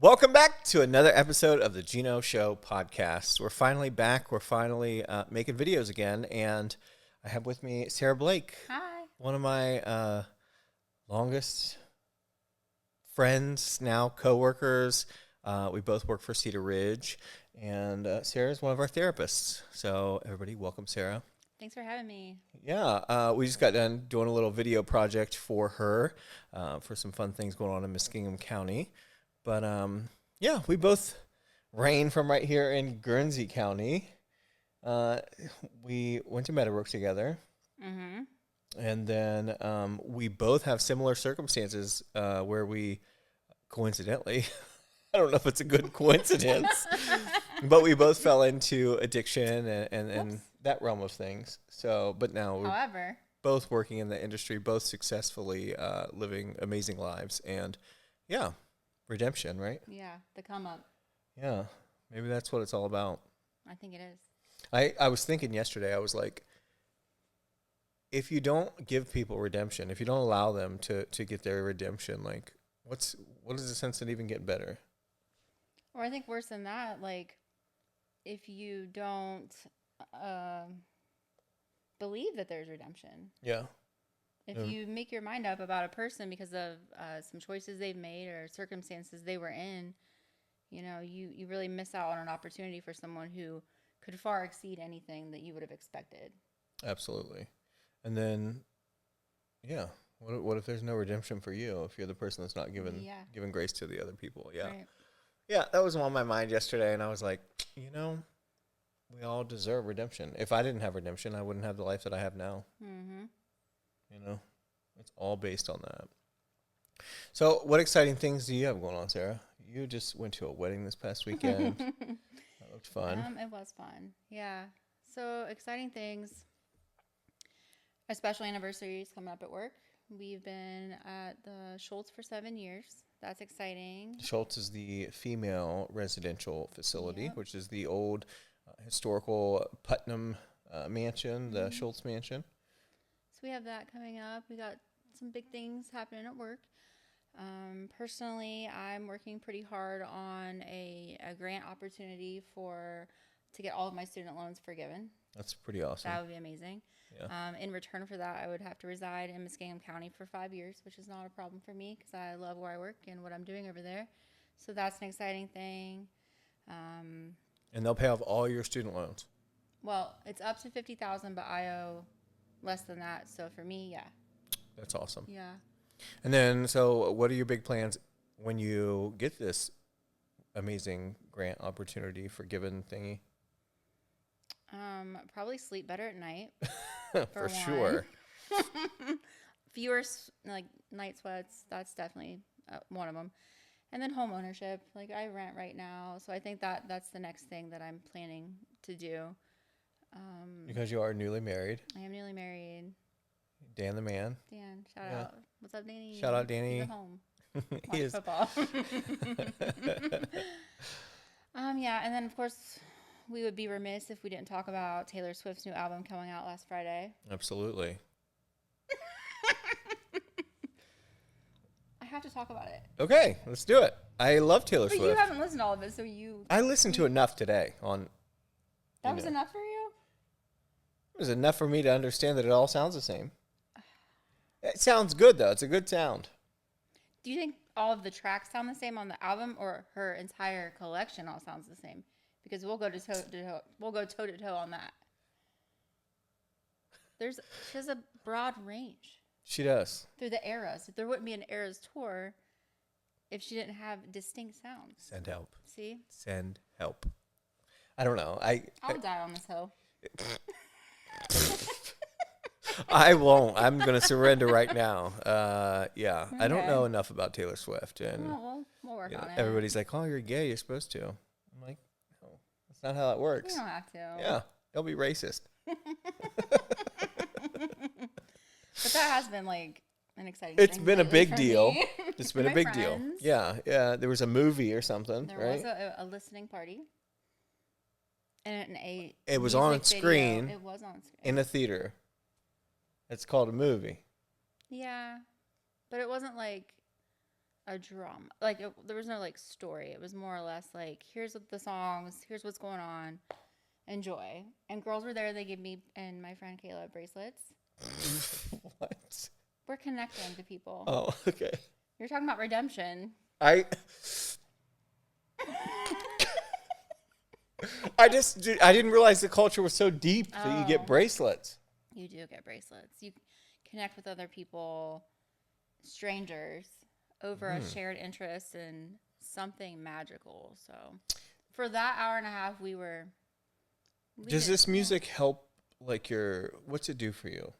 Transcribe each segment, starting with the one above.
Welcome back to another episode of the Gino Show podcast. We're finally back. We're finally making videos again, and I have with me Sara Blake. Hi. One of my longest friends, now coworkers. We both work for Cedar Ridge, and Sarah's one of our therapists. So everybody, welcome Sara. Thanks for having me. Yeah, we just got done doing a little video project for her for some fun things going on in Muskingum County. But, yeah, we both reign from right here in Guernsey County. We went to Meadowbrook together. Mm-hmm. And then we both have similar circumstances where we, coincidentally, I don't know if it's a good coincidence, but we both fell into addiction and that realm of things. So, but now we're both working in the industry, both successfully living amazing lives. And, yeah. Redemption, right? Yeah, the come up. Yeah, maybe that's what it's all about. I think it is. I was thinking yesterday, I was like, if you don't give people redemption, if you don't allow them to get their redemption, like, what is the sense in even getting better? Or I think worse than that, like, if you don't believe that there's redemption. Yeah. If you make your mind up about a person because of some choices they've made or circumstances they were in, you know, you really miss out on an opportunity for someone who could far exceed anything that you would have expected. Absolutely. And then, yeah, what if there's no redemption for you? If you're the person that's not giving grace to the other people? Yeah. Right. Yeah, that was on my mind yesterday, and I was like, you know, we all deserve redemption. If I didn't have redemption, I wouldn't have the life that I have now. Mm-hmm. You know, it's all based on that. So what exciting things do you have going on, Sara? You just went to a wedding this past weekend. That looked fun. It was fun. Yeah. So exciting things. A special anniversary is coming up at work. We've been at the Schultz for 7 years. That's exciting. Schultz is the female residential facility, which is the old historical Putnam mansion, the Schultz mansion. We have that coming up. We got some big things happening at work. Personally, I'm working pretty hard on a grant opportunity to get all of my student loans forgiven. That's pretty awesome. That would be amazing. Yeah. In return for that, I would have to reside in Muskingum County for 5 years, which is not a problem for me because I love where I work and what I'm doing over there. So that's an exciting thing. And they'll pay off all your student loans? Well, it's up to $50,000, but I owe less than that. So for me, yeah. That's awesome. Yeah. And then, so what are your big plans when you get this amazing grant opportunity forgiven thingy? Probably sleep better at night. For sure. Fewer like night sweats. That's definitely one of them. And then home ownership. Like I rent right now, so I think that's the next thing that I'm planning to do. Because you are newly married. I am newly married. Dan the man. Dan, shout out. What's up, Danny? Shout out, Danny. He's at home. He is. Football. Yeah, and then of course we would be remiss if we didn't talk about Taylor Swift's new album coming out last Friday. Absolutely. I have to talk about it. Okay, let's do it. I love Taylor Swift. But you haven't listened to all of it, so you... I listened to enough today on... That was enough for you? It was enough for me to understand that it all sounds the same. It sounds good, though. It's a good sound. Do you think all of the tracks sound the same on the album, or her entire collection all sounds the same? Because we'll go toe to toe on that. She has a broad range. She does. Through the eras. There wouldn't be an Eras tour if she didn't have distinct sounds. Send help. See? Send help. I don't know. I'll die on this hill. I won't. I'm going to surrender right now. Yeah. Okay. I don't know enough about Taylor Swift. And we'll work on it. Everybody's like, oh, you're gay. You're supposed to. I'm like, no. That's not how that works. You don't have to. Yeah. They'll be racist. But that has been like an exciting It's thing been a big deal. Me. It's been a big deal. Yeah. Yeah. There was a movie or something. There right? was a listening party. And it was on screen. It was on screen. In a theater. It's called a movie. Yeah. But it wasn't like a drama. Like there was no like story. It was more or less like here's the songs, here's what's going on, enjoy. And girls were there. They gave me and my friend Kayla bracelets. What? We're connecting to people. Oh, okay. You're talking about redemption. I I didn't realize the culture was so deep that you get bracelets. You do get bracelets. You connect with other people, strangers, over a shared interest in something magical. So for that hour and a half, Does this music help, like, what's it do for you?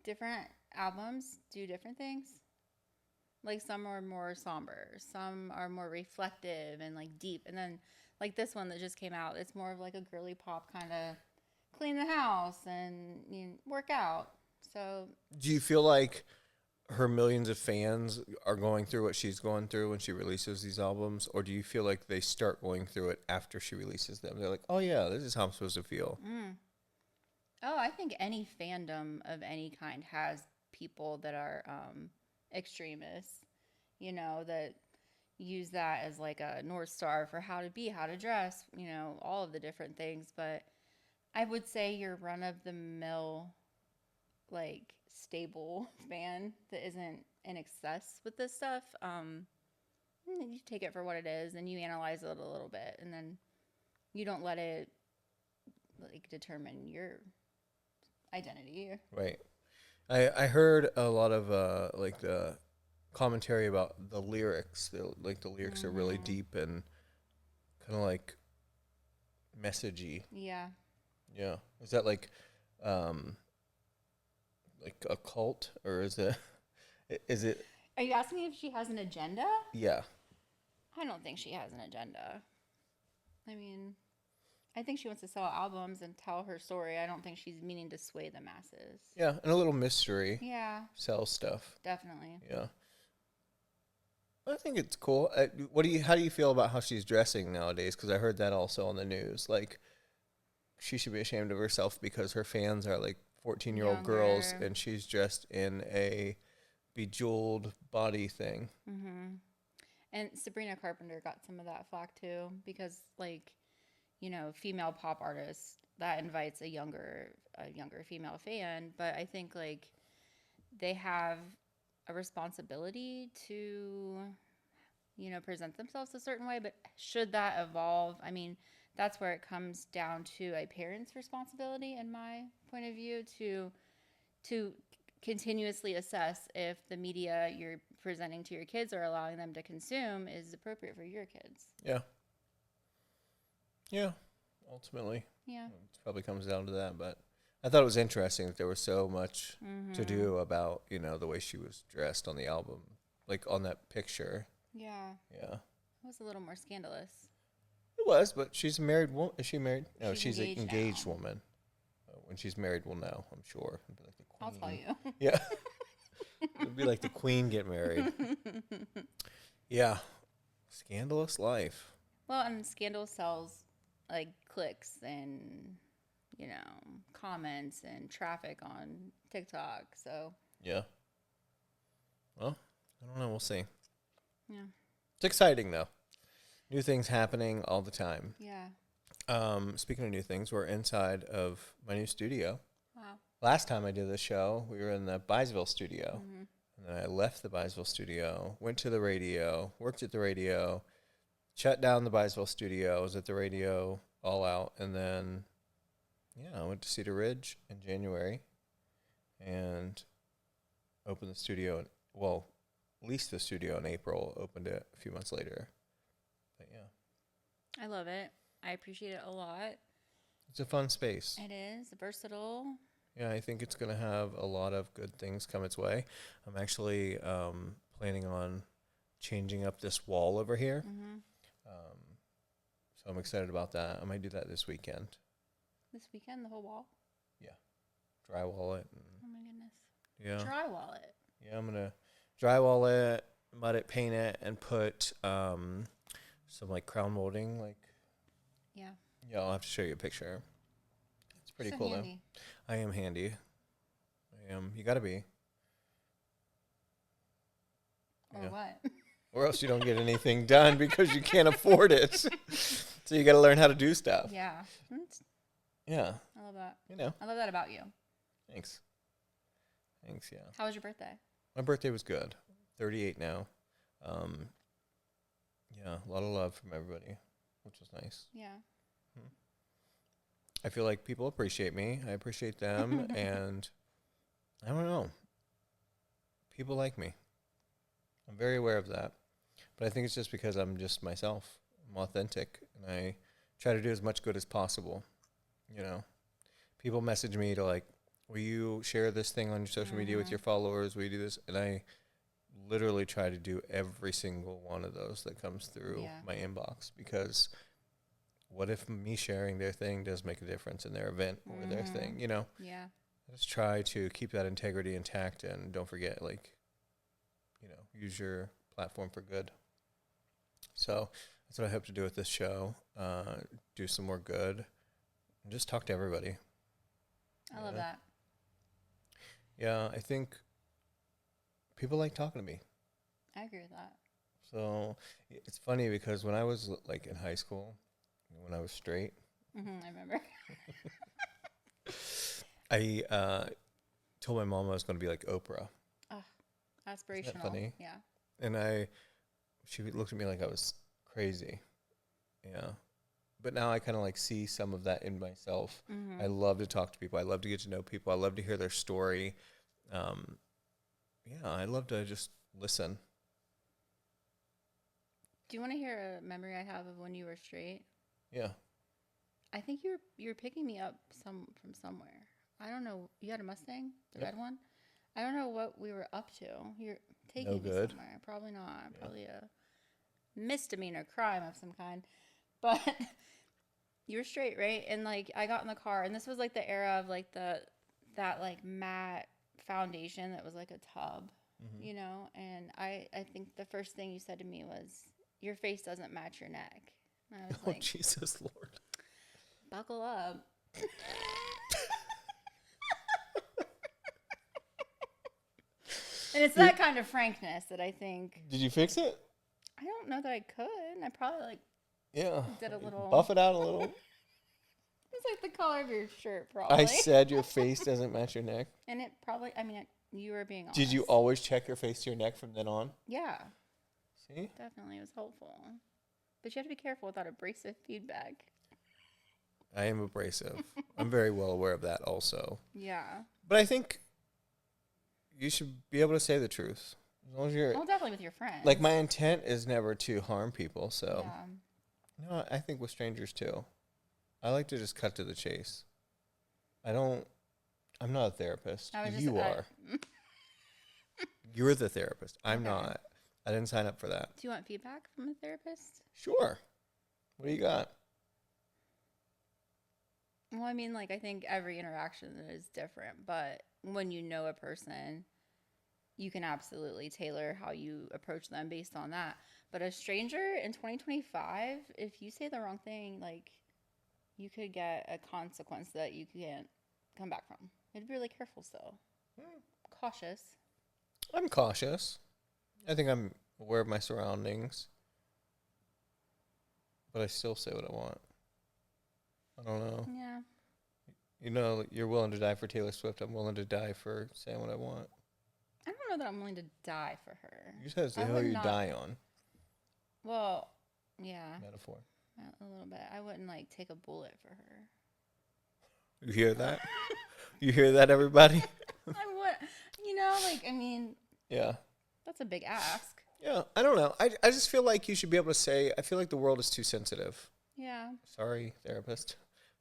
Different albums do different things. Like some are more somber, some are more reflective and like deep. And then like this one that just came out, it's more of like a girly pop kind of clean the house and work out. So Do you feel like her millions of fans are going through what she's going through when she releases these albums, or do you feel like they start going through it after she releases them? They're like, oh yeah, this is how I'm supposed to feel. Oh, I think any fandom of any kind has people that are extremists, that use that as like a North Star for how to be, how to dress, all of the different things. But I would say your run of the mill, like stable fan that isn't in excess with this stuff, you take it for what it is and you analyze it a little bit, and then you don't let it like determine your identity. Right. I heard a lot of like the commentary about the lyrics. The lyrics are really deep and kind of like messagey. Yeah. Yeah. Is that like a cult, or is it? Are you asking if she has an agenda? Yeah. I don't think she has an agenda. I mean, I think she wants to sell albums and tell her story. I don't think she's meaning to sway the masses. Yeah, and a little mystery. Yeah. Sell stuff. Definitely. Yeah. I think it's cool. How do you feel about how she's dressing nowadays? Because I heard that also on the news. Like, she should be ashamed of herself because her fans are like 14-year-old girls, and she's dressed in a bejeweled body thing. Mm-hmm. And Sabrina Carpenter got some of that flack too, because like, female pop artists, that invites a younger female fan. But I think like they have a responsibility to, present themselves a certain way. But should that evolve? I mean, that's where it comes down to a parent's responsibility, in my point of view, to continuously assess if the media you're presenting to your kids or allowing them to consume is appropriate for your kids. Yeah. Yeah. Ultimately. Yeah. It probably comes down to that, but I thought it was interesting that there was so much to do about, the way she was dressed on the album, like on that picture. Yeah. Yeah. It was a little more scandalous. It was, but she's a married woman. Is she married? No, she's an engaged engaged now. woman. When she's married, we'll know, I'm sure. It'll be like the queen. I'll tell you. Yeah. It'd be like the queen get married. Yeah. Scandalous life. Well, and Scandal sells like clicks and, comments and traffic on TikTok. So, Yeah. Well, I don't know. We'll see. yeah. It's exciting, though. New things happening all the time. Yeah. Speaking of new things, we're inside of my new studio. Wow. Last time I did this show, we were in the Byesville studio. Mm-hmm. And then I left the Byesville studio, went to the radio, worked at the radio, shut down the Byesville studio, was at the radio all out, and then, I went to Cedar Ridge in January and opened the studio, leased the studio in April, opened it a few months later. But yeah. I love it. I appreciate it a lot. It's a fun space. It is versatile. Yeah, I think it's going to have a lot of good things come its way. I'm actually planning on changing up this wall over here. Mm-hmm. So I'm excited about that. I might do that this weekend. This weekend, the whole wall? Yeah. Drywall it. Oh my goodness. Yeah. Drywall it. Yeah, I'm going to drywall it, mud it, paint it, and put some like crown molding. Yeah. Yeah, I'll have to show you a picture. It's pretty So cool handy. though. I am handy. I am. You got to be. Or Yeah. what? Or else you don't get anything done because you can't afford it. So you got to learn how to do stuff. Yeah. Yeah. I love that. You know. I love that about you. Thanks. Thanks. Yeah. How was your birthday? My birthday was good. 38 now. Yeah, a lot of love from everybody, which was nice. Yeah. I feel like people appreciate me. I appreciate them, and I don't know. People like me. I'm very aware of that. But I think it's just because I'm just myself. I'm authentic, and I try to do as much good as possible. You know, people message me to like, will you share this thing on your social media with your followers? Will you do this? And I literally try to do every single one of those that comes through my inbox, because what if me sharing their thing does make a difference in their event or their thing, you know? Yeah. I just try to keep that integrity intact, and don't forget, like, you know, use your platform for good. So that's what I hope to do with this show. Do some more good and just talk to everybody. I love that. Yeah, I think people like talking to me. I agree with that. So it's funny because when I was like in high school, when I was straight, I remember. I told my mom I was going to be like Oprah. Oh, aspirational. Isn't that funny? Yeah. And she looked at me like I was crazy. Yeah. But now I kind of like see some of that in myself. I love to talk to people. I love to get to know people. I love to hear their story. Yeah, I love to just listen. Do you want to hear a memory I have of when you were straight? Yeah. I think you're picking me up from somewhere. I don't know. You had a Mustang, the red one. I don't know what we were up to. You're taking me somewhere. Probably not. Yeah. Probably a misdemeanor crime of some kind. But you were straight, right? And like I got in the car, and this was like the era of like that like matte foundation that was like a tub, you know. And I think the first thing you said to me was, "Your face doesn't match your neck." And I was like, Jesus Lord, buckle up. And it's that kind of frankness that I think. Did you fix it? I don't know that I could. I probably did a little. Buff it out a little. It's like the color of your shirt, probably. I said your face doesn't match your neck. And it probably, I mean, you were being honest. Did you always check your face to your neck from then on? Yeah. See? Definitely. It was helpful. But you have to be careful with that abrasive feedback. I am abrasive. I'm very well aware of that also. Yeah. But I think you should be able to say the truth. As long as you're... Well, definitely with your friends. Like, my intent is never to harm people, so... Yeah. No, I think with strangers, too. I like to just cut to the chase. I'm not a therapist. You are. You're the therapist. I'm not. I didn't sign up for that. Do you want feedback from a therapist? Sure. What do you got? Well, I mean, like, I think every interaction is different, but when you know a person, you can absolutely tailor how you approach them based on that. But a stranger in 2025, if you say the wrong thing, like, you could get a consequence that you can't come back from. You have to be really careful still. Cautious. I'm cautious. I think I'm aware of my surroundings. But I still say what I want. I don't know. Yeah. You know, you're willing to die for Taylor Swift. I'm willing to die for saying what I want. I don't know that I'm willing to die for her. You said it's the hill you die on. Well, yeah. Metaphor. A little bit. I wouldn't, like, take a bullet for her. You hear that? You hear that, everybody? I would, you know, like, I mean. Yeah. That's a big ask. Yeah, I don't know. I just feel like you should be able to say, I feel like the world is too sensitive. Yeah. Sorry, therapist.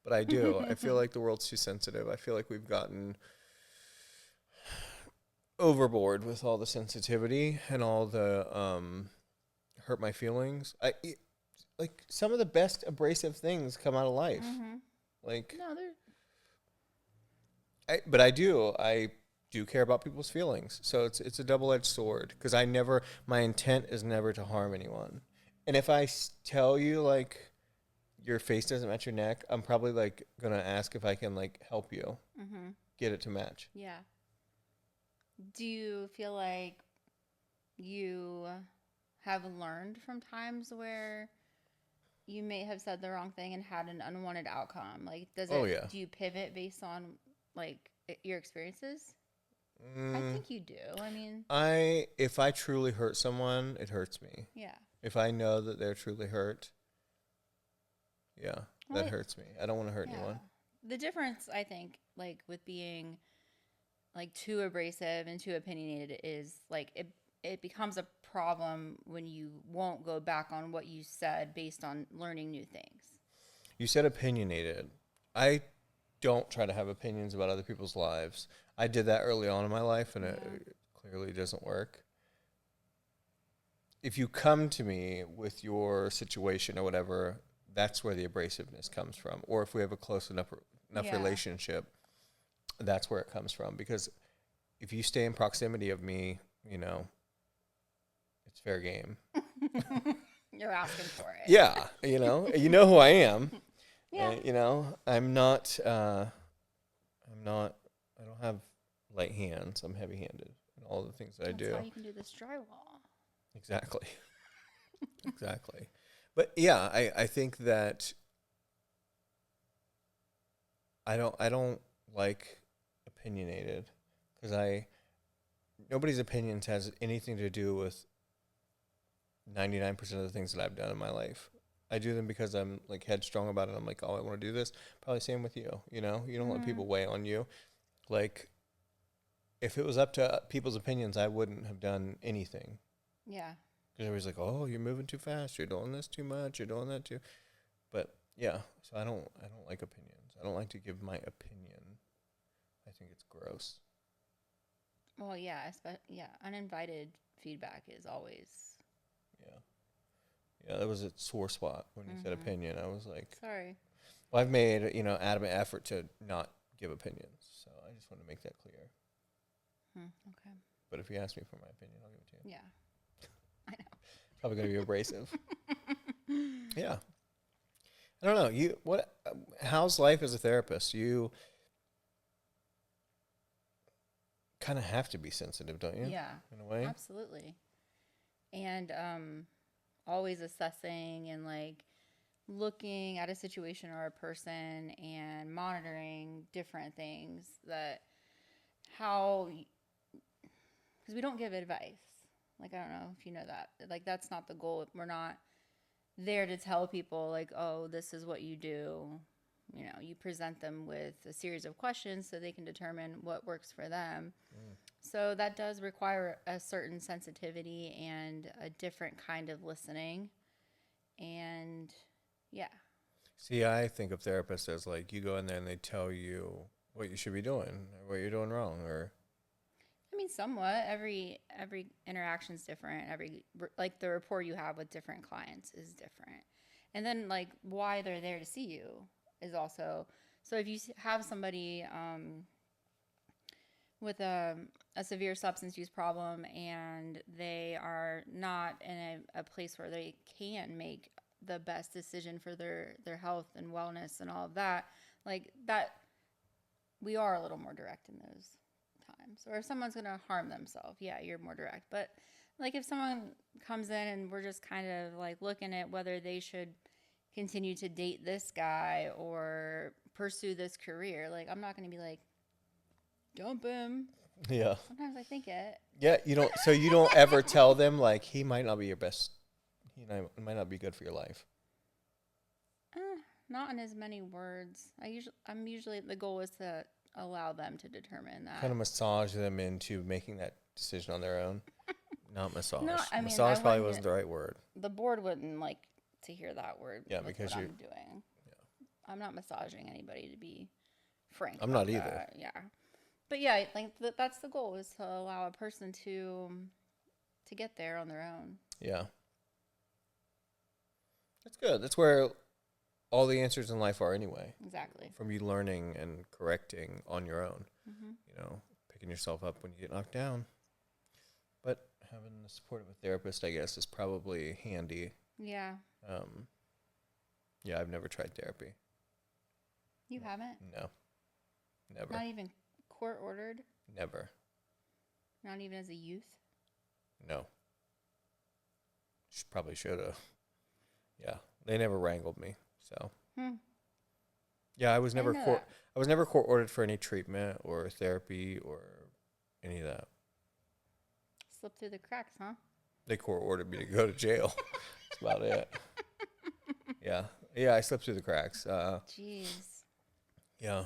But I do. I feel like the world's too sensitive. I feel like we've gotten overboard with all the sensitivity and all the hurt my feelings. Like some of the best abrasive things come out of life. Like no, but I do care about people's feelings. So it's a double-edged sword, because my intent is never to harm anyone. And if I tell you like your face doesn't match your neck, I'm probably like gonna ask if I can like help you get it to match. Yeah. Do you feel like you have learned from times where you may have said the wrong thing and had an unwanted outcome? Like, Oh yeah. do you pivot based on like your experiences? I Mm, think you do. I mean, if I truly hurt someone, it hurts me. yeah. If I know that they're truly hurt, yeah, that Well, hurts me. I don't want to hurt yeah. anyone. The difference, I think, like with being like too abrasive and too opinionated is like it becomes a problem when you won't go back on what you said based on learning new things. You said opinionated. I don't try to have opinions about other people's lives. I did that early on in my life, and Yeah. it clearly doesn't work. If you come to me with your situation or whatever, that's where the abrasiveness comes from. Or if we have a close enough Yeah. relationship, that's where it comes from. Because if you stay in proximity of me, it's fair game. You're asking for it. Yeah, you know who I am. Yeah. I'm not. I'm not. I don't have light hands. I'm heavy-handed in all the things that I That's do. why you can do this drywall. Exactly. Exactly. But yeah, I think that I don't like opinionated because nobody's opinions has anything to do with 99% of the things that I've done in my life. I do them because I'm like headstrong about it. I'm like, oh, I want to do this. Probably same with you. You don't let people weigh on you. Like, if it was up to people's opinions, I wouldn't have done anything. Yeah. Because everybody's like, oh, you're moving too fast. You're doing this too much. You're doing that too. But yeah, so I don't like opinions. I don't like to give my opinion. I think it's gross. Well, yeah. Yeah. Uninvited feedback is always. Yeah. Yeah, that was a sore spot when you said opinion. I was like, Sorry. well, I've made, adamant effort to not give opinions. So I just want to make that clear. Okay. But if you ask me for my opinion, I'll give it to you. Yeah. I know. Probably going to be abrasive. Yeah. I don't know. How's life as a therapist? You kind of have to be sensitive, don't you? Yeah. In a way. Absolutely. And always assessing and like looking at a situation or a person and monitoring different things that how because we don't give advice. Like, I don't know if you know that. Like, that's not the goal. We're not there to tell people, like, oh, this is what you do. You present them with a series of questions so they can determine what works for them. So that does require a certain sensitivity and a different kind of listening. And yeah. See, I think of therapists as like you go in there and they tell you what you should be doing or what you're doing wrong or I mean, somewhat. Every interaction is different. Like the rapport you have with different clients is different, and then like why they're there to see you is also. So if you have somebody with a severe substance use problem and they are not in a place where they can make the best decision for their health and wellness and all of that, like that, we are a little more direct in those times. Or if someone's going to harm themselves, yeah, you're more direct. But like if someone comes in and we're just kind of like looking at whether they should continue to date this guy or pursue this career, like I'm not going to be like, dump him. yeah. Sometimes I think it. Yeah, you don't ever tell them like he might not be your best. Might not be good for your life. Not in as many words. I'm usually the goal is to allow them to determine that. Kind of massage them into making that decision on their own. Not massage. No, I mean, massage probably wasn't the right word. The board wouldn't like to hear that word. Yeah, because I'm doing. Yeah. I'm not massaging anybody, to be frank. I'm not either. Yeah, but yeah, like that's the goal is to allow a person to get there on their own. Yeah. That's good. That's where all the answers in life are anyway. Exactly. From you learning and correcting on your own. Picking yourself up when you get knocked down. But having the support of a therapist, I guess, is probably handy. Yeah. Yeah, I've never tried therapy. You haven't? No. Never. Not even court ordered? Never. Not even as a youth? No. Probably should have. Yeah, they never wrangled me. So yeah, I was I never didn't know that. I was never court ordered for any treatment or therapy or any of that. Slip through the cracks, huh? They court ordered me to go to jail. That's about it. Yeah, yeah, I slipped through the cracks. Jeez. Yeah,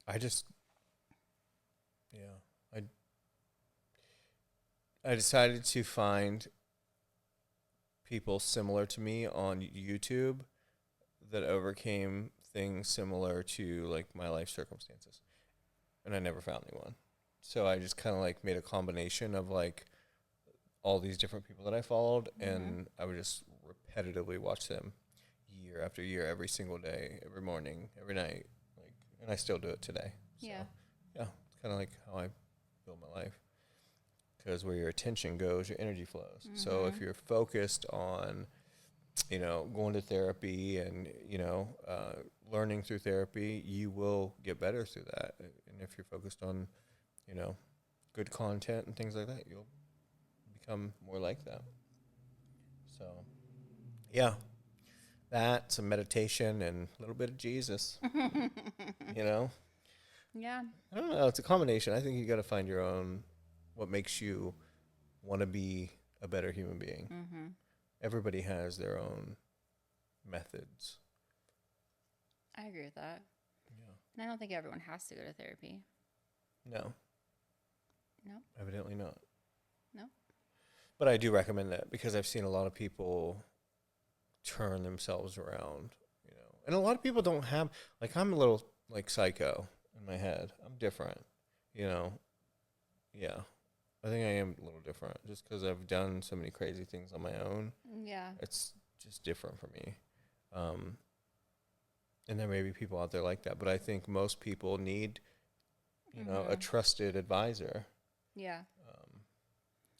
I just yeah I decided to find people similar to me on YouTube that overcame things similar to like my life circumstances, and I never found anyone. So I just kind of like made a combination of like all these different people that I followed, and I would just repetitively watch them year after year, every single day, every morning, every night, like, and I still do it today. So, Yeah. yeah, it's kind of like how I build my life. Because where your attention goes, your energy flows. So if you're focused on, going to therapy and, learning through therapy, you will get better through that. And if you're focused on, good content and things like that, you'll become more like that. So, yeah, that, some meditation, and a little bit of Jesus, you know? Yeah. I don't know. It's a combination. I think you got to find your own, what makes you want to be a better human being. Everybody has their own methods. I agree with that. Yeah. And I don't think everyone has to go to therapy. No. No. Evidently not. No. But I do recommend that because I've seen a lot of people turn themselves around, And a lot of people don't have, like, I'm a little, like, psycho in my head. I'm different, Yeah. I think I am a little different just because I've done so many crazy things on my own. Yeah. It's just different for me. And there may be people out there like that, but I think most people need, a trusted advisor. Yeah.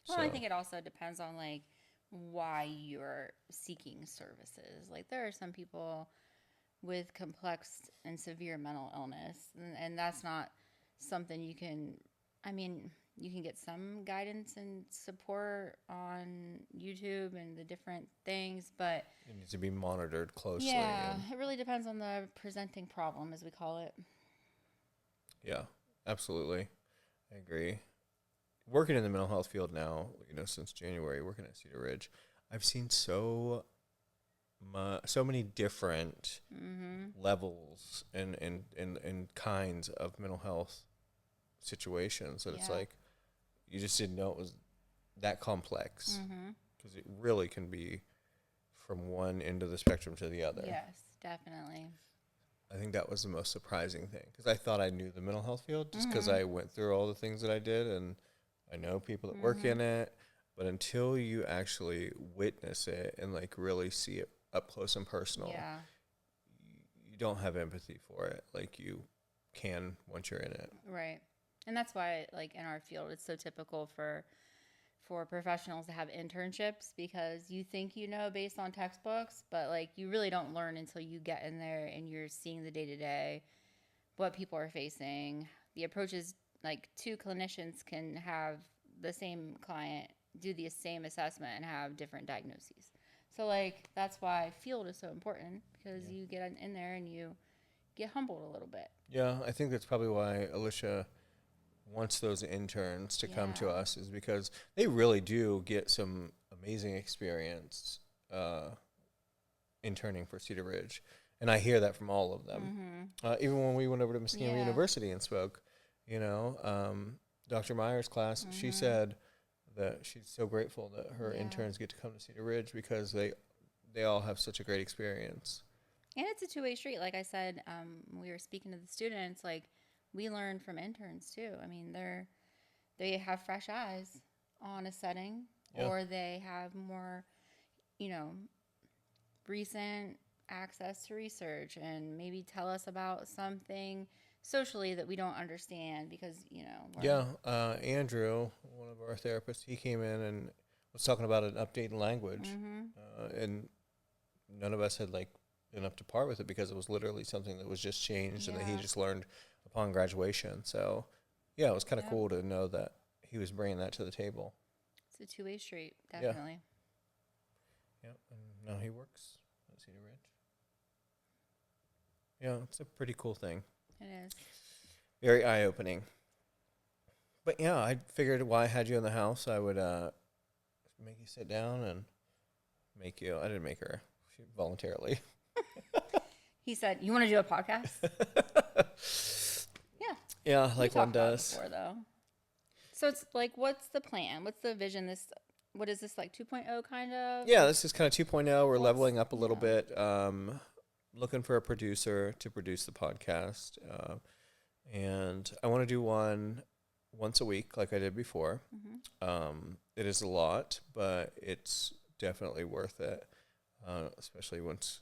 Well, I think it also depends on like why you're seeking services. Like there are some people with complex and severe mental illness, and that's not something you can. I mean, you can get some guidance and support on YouTube and the different things, but It needs to be monitored closely. yeah, it really depends on the presenting problem, as we call it. Yeah, absolutely. I agree. Working in the mental health field now, since January, working at Cedar Ridge, I've seen so many different levels and kinds of mental health situations that it's like you just didn't know it was that complex because it really can be from one end of the spectrum to the other. Yes, definitely. I think that was the most surprising thing because I thought I knew the mental health field just because I went through all the things that I did and I know people that work in it, but until you actually witness it and like really see it up close and personal, you don't have empathy for it like you can once you're in it. Right. And that's why, like in our field, it's so typical for professionals to have internships because you think you know based on textbooks, but like you really don't learn until you get in there and you're seeing the day to day, what people are facing. The approaches, like two clinicians can have the same client do the same assessment and have different diagnoses. So like that's why field is so important because you get in there and you get humbled a little bit. Yeah, I think that's probably why Alicia wants those interns to come to us is because they really do get some amazing experience interning for Cedar Ridge. And I hear that from all of them. Even when we went over to Muskego University and spoke, Dr. Meyer's class, she said that she's so grateful that her interns get to come to Cedar Ridge because they all have such a great experience. And it's a two-way street. Like I said, we were speaking to the students, like we learn from interns too. I mean, they have fresh eyes on a setting or they have more, recent access to research and maybe tell us about something socially that we don't understand because, Andrew, one of our therapists, he came in and was talking about an update in language. And none of us had been up to par with it because it was literally something that was just changed and that he just learned upon graduation. So, it was kind of cool to know that he was bringing that to the table. It's a two-way street, definitely. Yep. And now he works at Cedar Ridge. Yeah, it's a pretty cool thing. It is. Very eye-opening. But yeah, I figured while I had you in the house, I would make you sit down and make you. I didn't make her. She voluntarily. He said, "You want to do a podcast?" Yeah. Yeah, We like talked one about it does. before, though. So it's like, what's the plan? What's the vision? What is this, like 2.0 kind of? Yeah, this is kind of 2.0. We're What's- leveling up a little yeah. bit. Looking for a producer to produce the podcast. And I want to do one once a week like I did before. It is a lot, but it's definitely worth it, especially once,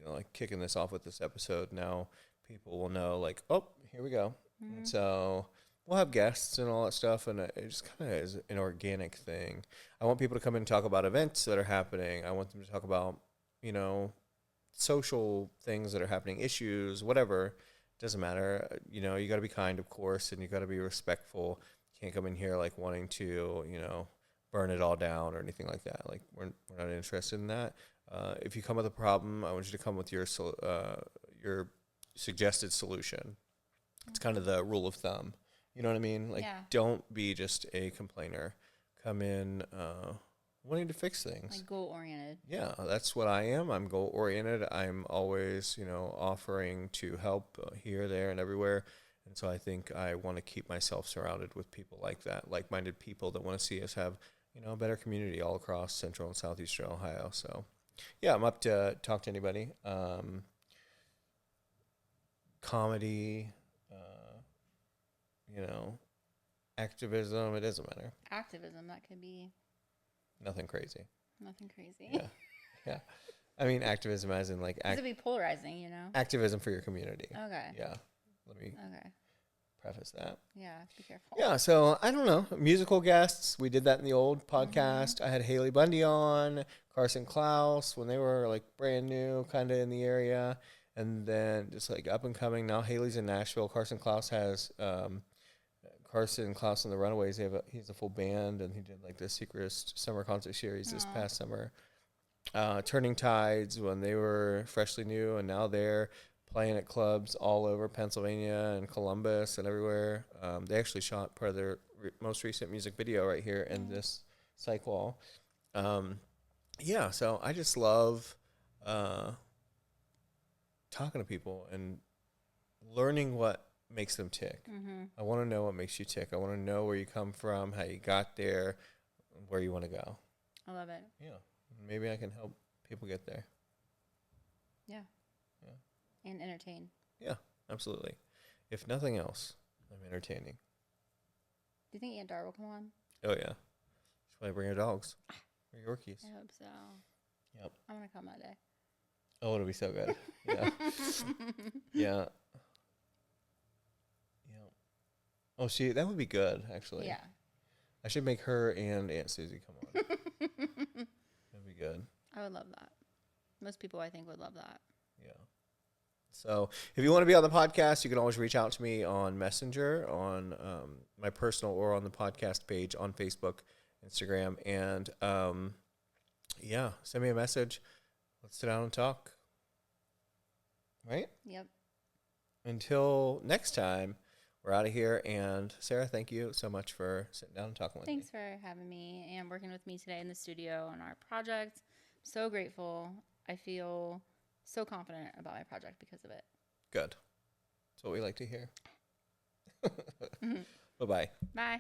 like kicking this off with this episode. Now people will know, like, oh, here we go. And so we'll have guests and all that stuff, and it just kind of is an organic thing. I want people to come in and talk about events that are happening. I want them to talk about, social things that are happening, issues, whatever. Doesn't matter. You got to be kind, of course, and you got to be respectful. You can't come in here like wanting to, burn it all down or anything like that. Like we're not interested in that. If you come with a problem, I want you to come with your suggested solution. It's kind of the rule of thumb. You know what I mean? Like, don't be just a complainer. Come in wanting to fix things. Like goal-oriented. Yeah, that's what I am. I'm goal-oriented. I'm always, offering to help here, there, and everywhere. And so I think I want to keep myself surrounded with people like that, like-minded people that want to see us have, a better community all across Central and Southeastern Ohio. So, yeah, I'm up to talk to anybody. Comedy, activism, it doesn't matter. Activism, that could be Nothing crazy. nothing crazy. Yeah. Yeah. I mean, activism as in like... It could be polarizing, activism for your community. Okay. Yeah. Let me preface that. Yeah, be careful. Yeah, so I don't know. Musical guests. We did that in the old podcast. I had Haley Bundy on, Carson Klaus when they were like brand new, kind of in the area. And then just like up and coming. Now Haley's in Nashville. Carson Klaus has... Carson Klaus and the Runaways, he's a full band, and he did like the Secret Summer Concert Series this past summer. Turning Tides when they were freshly new, and now they're playing at clubs all over Pennsylvania and Columbus and everywhere. They actually shot part of their most recent music video right here in this psych wall. Yeah, so I just love talking to people and learning what makes them tick. I want to know what makes you tick. I want to know where you come from, how you got there, where you want to go. I love it. Yeah. Maybe I can help people get there. Yeah. And entertain. Yeah, absolutely. If nothing else, I'm entertaining. Do you think Aunt Dar will come on? Oh, yeah. She'll probably bring her dogs. Or Yorkies. I hope so. Yep. I want to come that day. Oh, it'll be so good. Yeah. Yeah. Oh, that would be good, actually. Yeah. I should make her and Aunt Susie come on. That'd be good. I would love that. Most people, I think, would love that. Yeah. So if you want to be on the podcast, you can always reach out to me on Messenger, on my personal or on the podcast page on Facebook, Instagram. And, send me a message. Let's sit down and talk. Right? Yep. Until next time. We're out of here, and Sarah, thank you so much for sitting down and talking with me. Thanks for having me and working with me today in the studio on our project. I'm so grateful. I feel so confident about my project because of it. Good. That's what we like to hear. Bye-bye. Bye.